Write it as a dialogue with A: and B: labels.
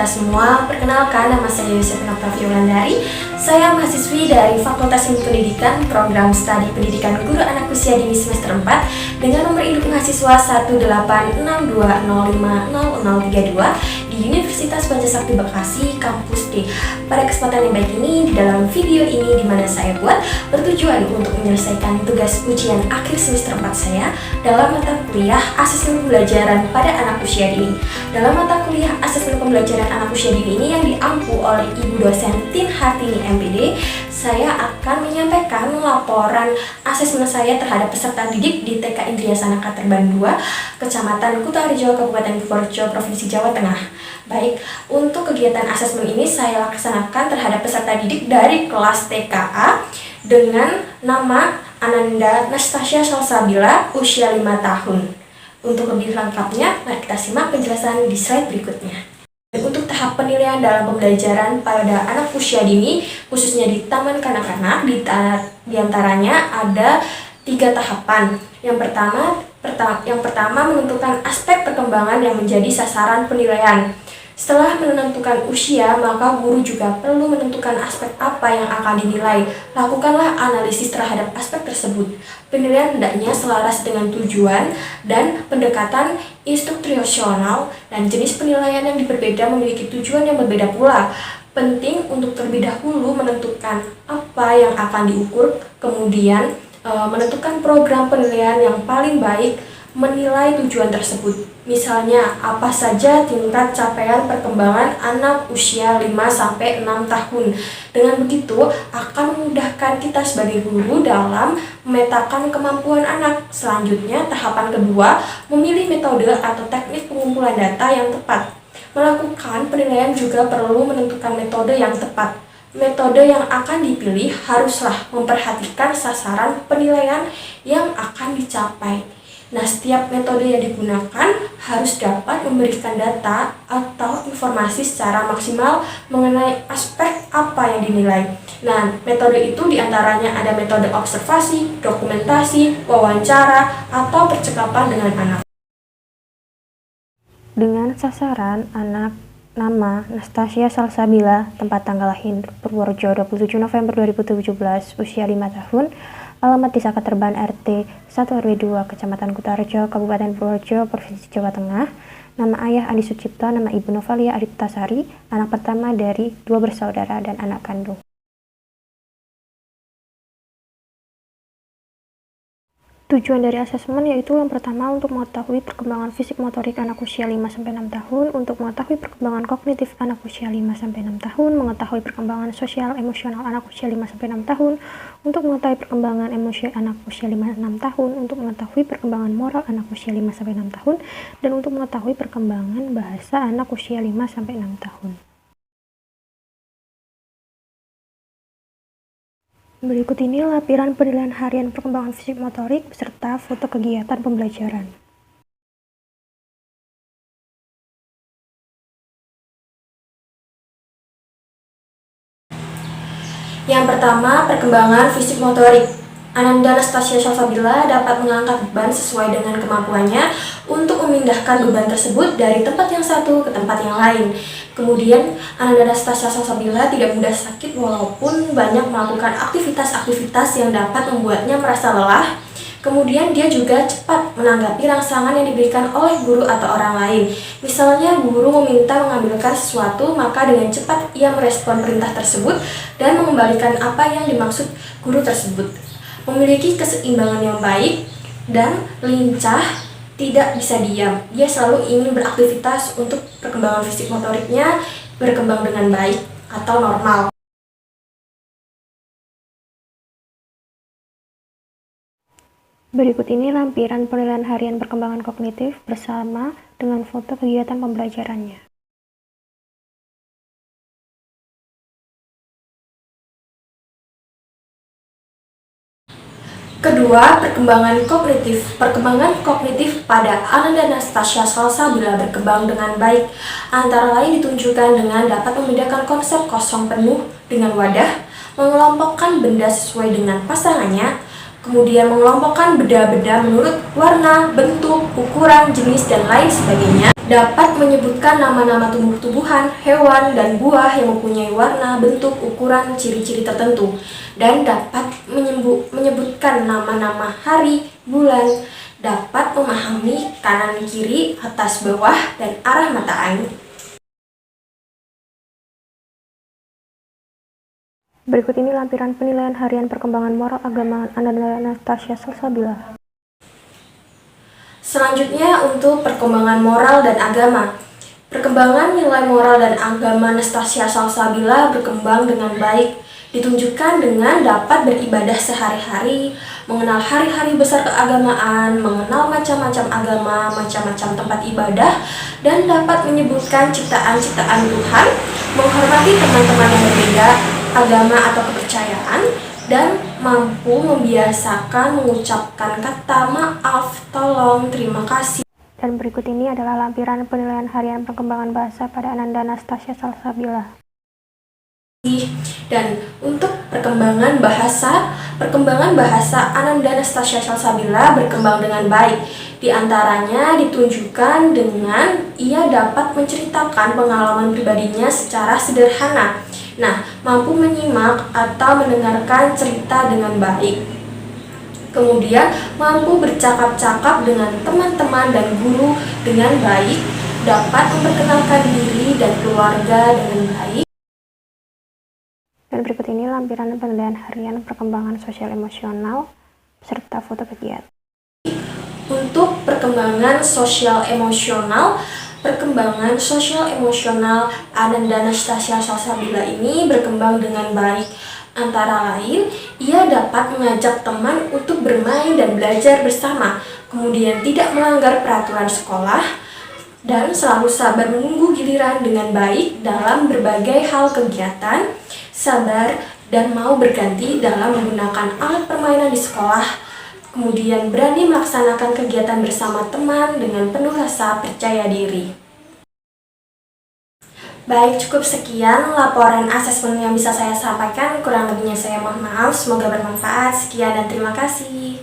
A: kita semua, perkenalkan nama saya Yosefina Praviulandari. Saya mahasiswi dari Fakultas Ilmu Pendidikan, Program Studi Pendidikan Guru Anak Usia Dini semester 4 dengan nomor induk mahasiswa 186250032 di Universitas Pancasakti Bekasi, Kampus D. Pada kesempatan yang baik ini, di dalam video ini di mana saya buat bertujuan untuk menyelesaikan tugas ujian akhir semester 4 saya dalam mata kuliah Asesmen Pembelajaran pada Anak Usia Dini. Dalam mata kuliah Asesmen Pembelajaran Anak Usia Dini ini yang diampu oleh Ibu dosen Tin Hartini MPD, saya akan menyampaikan laporan asesmen saya terhadap peserta didik di TK Indria Sanaka Terban 2, Kecamatan Kutoarjo, Kabupaten Purworejo, Provinsi Jawa Tengah. Baik, untuk kegiatan asesmen ini saya laksanakan terhadap peserta didik dari kelas TKA dengan nama Ananda Nastasia Salsabila, usia 5 tahun. Untuk lebih lengkapnya, mari kita simak penjelasan di slide berikutnya. Untuk tahap penilaian dalam pembelajaran pada anak usia dini, khususnya di taman kanak-kanak, di antaranya ada 3 tahapan. Yang pertama menentukan aspek perkembangan yang menjadi sasaran penilaian. Setelah menentukan usia, maka guru juga perlu menentukan aspek apa yang akan dinilai. Lakukanlah analisis terhadap aspek tersebut. Penilaian hendaknya selaras dengan tujuan dan pendekatan instruksional, dan jenis penilaian yang berbeda memiliki tujuan yang berbeda pula. Penting untuk terlebih dahulu menentukan apa yang akan diukur, kemudian menentukan program penilaian yang paling baik menilai tujuan tersebut. Misalnya, apa saja tingkat capaian perkembangan anak usia 5-6 tahun. Dengan begitu, akan memudahkan kita sebagai guru dalam memetakan kemampuan anak. Selanjutnya, tahapan kedua, memilih metode atau teknik pengumpulan data yang tepat. Melakukan penilaian juga perlu menentukan metode yang tepat. Metode yang akan dipilih haruslah memperhatikan sasaran penilaian yang akan dicapai. Nah, setiap metode yang digunakan harus dapat memberikan data atau informasi secara maksimal mengenai aspek apa yang dinilai. Nah, metode itu diantaranya ada metode observasi, dokumentasi, wawancara, atau percakapan dengan anak.
B: Dengan sasaran anak, nama Nastasia Salsabila, tempat tanggal lahir Purworejo 27 November 2017, usia 5 tahun, alamat Desa Keterban RT 1 RW 2 Kecamatan Kutoarjo, Kabupaten Purworejo, Provinsi Jawa Tengah. Nama ayah Andi Sucipto, nama ibu Novalia Adiptasari, anak pertama dari 2 bersaudara dan anak kandung. Tujuan dari asesmen yaitu yang pertama untuk mengetahui perkembangan fisik motorik anak usia 5-6 tahun, untuk mengetahui perkembangan kognitif anak usia 5-6 tahun, mengetahui perkembangan sosial emosional anak usia 5-6 tahun, untuk mengetahui perkembangan emosi anak usia 5-6 tahun, untuk mengetahui perkembangan moral anak usia 5-6 tahun, dan untuk mengetahui perkembangan bahasa anak usia 5-6 tahun. Berikut ini lampiran penilaian harian perkembangan fisik motorik beserta foto kegiatan pembelajaran.
A: Yang pertama, perkembangan fisik motorik. Ananda Nastasia Salsabila dapat mengangkat beban sesuai dengan kemampuannya untuk memindahkan beban tersebut dari tempat yang satu ke tempat yang lain. Kemudian, Ananda Nastasia Salsabila tidak mudah sakit walaupun banyak melakukan aktivitas-aktivitas yang dapat membuatnya merasa lelah. Kemudian dia juga cepat menanggapi rangsangan yang diberikan oleh guru atau orang lain. Misalnya guru meminta mengambilkan sesuatu, maka dengan cepat ia merespon perintah tersebut dan mengembalikan apa yang dimaksud guru tersebut. Memiliki keseimbangan yang baik dan lincah, tidak bisa diam. Dia selalu ingin beraktivitas untuk perkembangan fisik motoriknya berkembang dengan baik atau normal.
B: Berikut ini lampiran penilaian harian perkembangan kognitif bersama dengan foto kegiatan pembelajarannya.
A: Kedua, perkembangan kognitif. Perkembangan kognitif pada Ananda Nastasia Salsabila berkembang dengan baik. Antara lain ditunjukkan dengan dapat membedakan konsep kosong penuh dengan wadah, mengelompokkan benda sesuai dengan pasangannya, Kemudian mengelompokkan benda-benda menurut warna, bentuk, ukuran, jenis, dan lain sebagainya. Dapat menyebutkan nama-nama tumbuh-tumbuhan, hewan, dan buah yang mempunyai warna, bentuk, ukuran, ciri-ciri tertentu. Dan dapat menyebutkan nama-nama hari, bulan, dapat memahami kanan kiri, atas bawah, dan arah mata angin.
B: Berikut ini lampiran penilaian harian perkembangan moral agama Ananda Anastasia Salsabila.
A: Selanjutnya untuk perkembangan moral dan agama. Perkembangan nilai moral dan agama Anastasia Salsabila berkembang dengan baik, ditunjukkan dengan dapat beribadah sehari-hari, mengenal hari-hari besar keagamaan, mengenal macam-macam agama, macam-macam tempat ibadah, dan dapat menyebutkan ciptaan-ciptaan Tuhan, menghormati teman-teman yang berbeda agama atau kepercayaan, dan mampu membiasakan mengucapkan kata maaf, tolong, terima kasih.
B: Dan berikut ini adalah lampiran penilaian harian perkembangan bahasa pada Ananda Anastasia Salsabila.
A: Dan untuk perkembangan bahasa Ananda Anastasia Salsabila berkembang dengan baik. Di antaranya ditunjukkan dengan ia dapat menceritakan pengalaman pribadinya secara sederhana. Nah, mampu menyimak atau mendengarkan cerita dengan baik. Kemudian, mampu bercakap-cakap dengan teman-teman dan guru dengan baik, dapat memperkenalkan diri dan keluarga dengan baik.
B: Dan berikut ini lampiran penilaian harian perkembangan sosial emosional serta foto kegiatan.
A: Untuk perkembangan sosial emosional Ananda Anastasia Salsabila ini berkembang dengan baik. Antara lain, ia dapat mengajak teman untuk bermain dan belajar bersama, kemudian tidak melanggar peraturan sekolah, dan selalu sabar menunggu giliran dengan baik dalam berbagai hal kegiatan, sabar dan mau berganti dalam menggunakan alat permainan di sekolah, kemudian berani melaksanakan kegiatan bersama teman dengan penuh rasa percaya diri. Baik, cukup sekian laporan asesmen yang bisa saya sampaikan. Kurang lebihnya saya mohon maaf. Semoga bermanfaat. Sekian dan terima kasih.